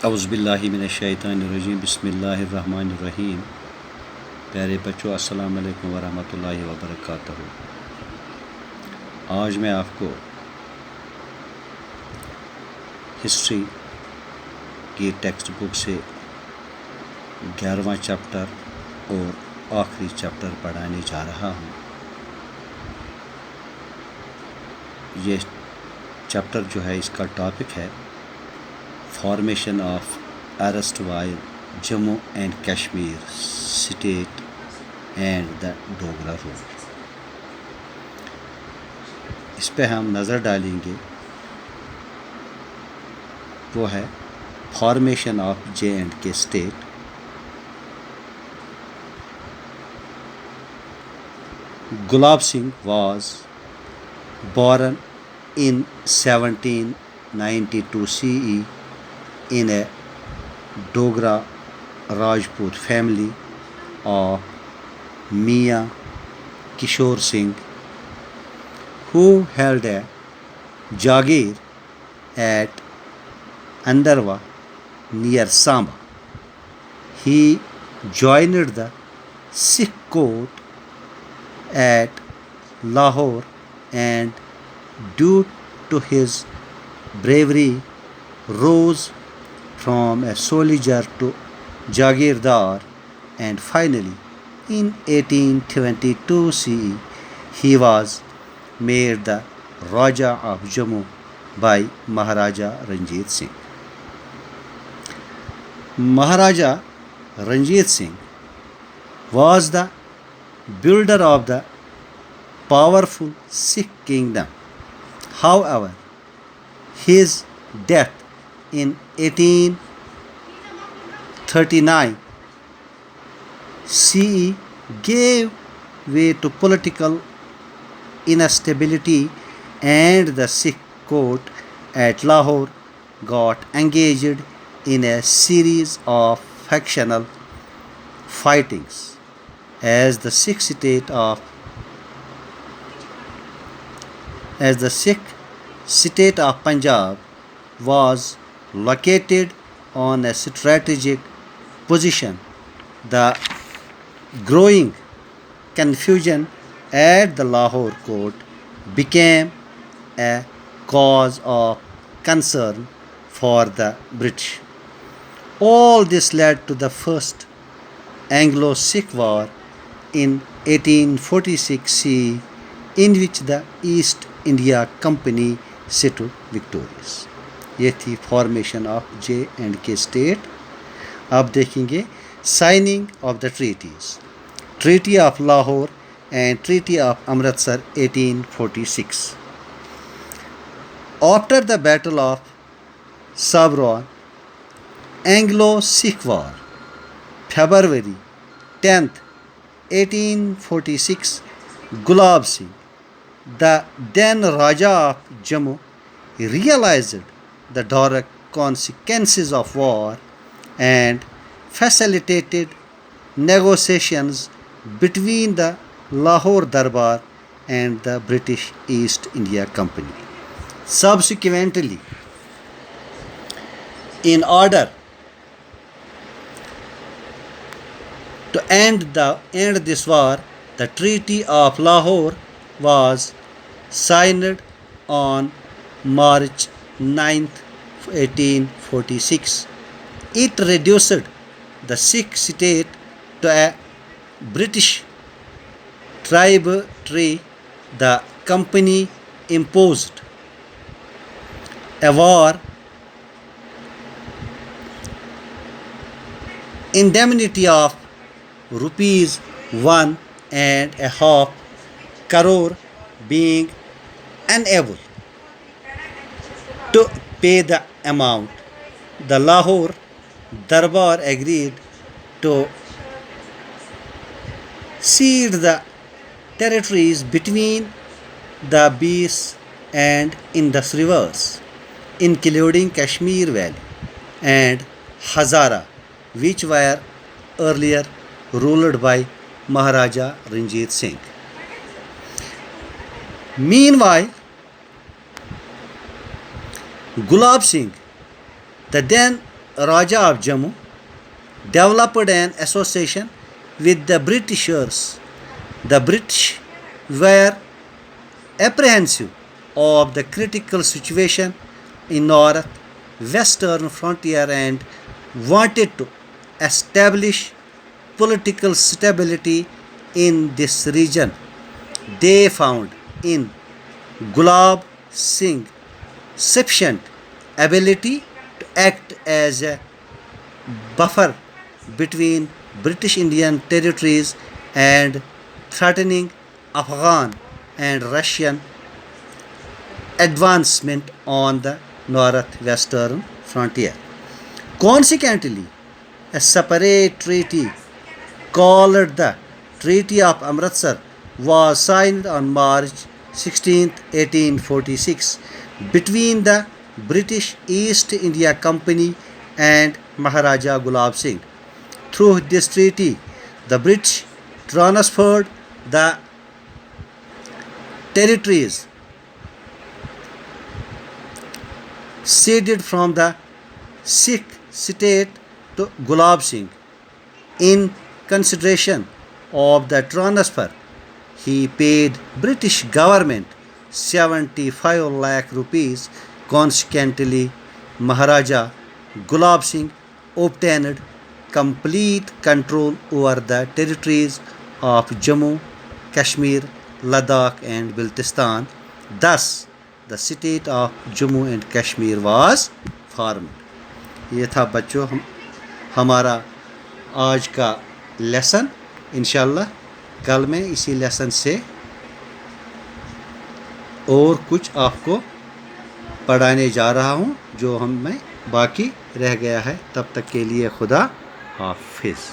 اعوذ باللہ من الشیطان الرجیم بسم اللہ الرحمن الرحیم. پیارے بچوں، السلام علیکم ورحمۃ اللہ وبرکاتہ. آج میں آپ کو ہسٹری کی ٹیکسٹ بک سے 11واں چیپٹر اور آخری چیپٹر پڑھانے جا رہا ہوں. یہ چیپٹر جو ہے، اس کا ٹاپک ہے formation of erstwhile Jammu and Kashmir state and the Dogra rule. اس پہ ہم نظر ڈالیں گے. وہ ہے formation of J and K state. Gulab Singh was born in 1792 CE in a Dogra Rajput family of Mian Kishore Singh, who held a Jagir at Andarwa near Samba. He joined the Sikh court at Lahore and, due to his bravery, rose from a soldier to Jagirdar, and finally, in 1822 CE, he was made the Raja of Jammu by Maharaja Ranjit Singh. Maharaja Ranjit Singh was the builder of the powerful Sikh kingdom. However, his death in 1839 CE gave way to political instability, and the Sikh court at Lahore got engaged in a series of factional fightings. As the Sikh state of Punjab was located on a strategic position, the growing confusion at the Lahore court became a cause of concern for the British. All this led to the First Anglo-Sikh War in 1846 CE, in which the East India Company settled victorious. یہ تھی formation of J and K state. آپ دیکھیں گے signing of the treaty of Lahore and treaty of Amritsar 1846. After the battle of Sobraon, Anglo Sikh war, February 10th 1846, Gulab Singh, the then Raja of Jammu, realized the direct consequences of war and facilitated negotiations between the Lahore Darbar and the British East India Company. Subsequently, in order to end this war, the Treaty of Lahore was signed on March 9th 1846. It reduced the Sikh state to a British tributary. The company imposed a war indemnity of ₹1.5 crore, being unable to pay the amount. The Lahore Darbar agreed to cede the territories between the Beas and Indus rivers, including Kashmir Valley and Hazara, which were earlier ruled by Maharaja Ranjit Singh. Meanwhile, Gulab Singh, the then Raja of Jammu developed an association with the Britishers. The British were apprehensive of the critical situation in north western frontier and wanted to establish political stability in this region. They found in Gulab Singh sufficient ability to act as a buffer between British Indian territories and threatening Afghan and Russian advancement on the northwestern frontier. Consequently, a separate treaty called the Treaty of Amritsar was signed on March 16, 1846 between the British East India Company and Maharaja Gulab Singh. Through this treaty, the British transferred the territories ceded from the Sikh state to Gulab Singh. In consideration of the transfer, he paid British government 75 lakh rupees. Consequently, Maharaja Gulab Singh obtained complete control over the territories of Jammu, Kashmir, Ladakh and Baltistan. Thus, the state of Jammu and Kashmir was formed. یہ تھا بچوں ہمارا آج کا lesson. انشاءاللہ کل میں اسی لیسن سے اور کچھ آپ کو پڑھانے جا رہا ہوں جو ہم میں باقی رہ گیا ہے. تب تک کے لیے خدا حافظ.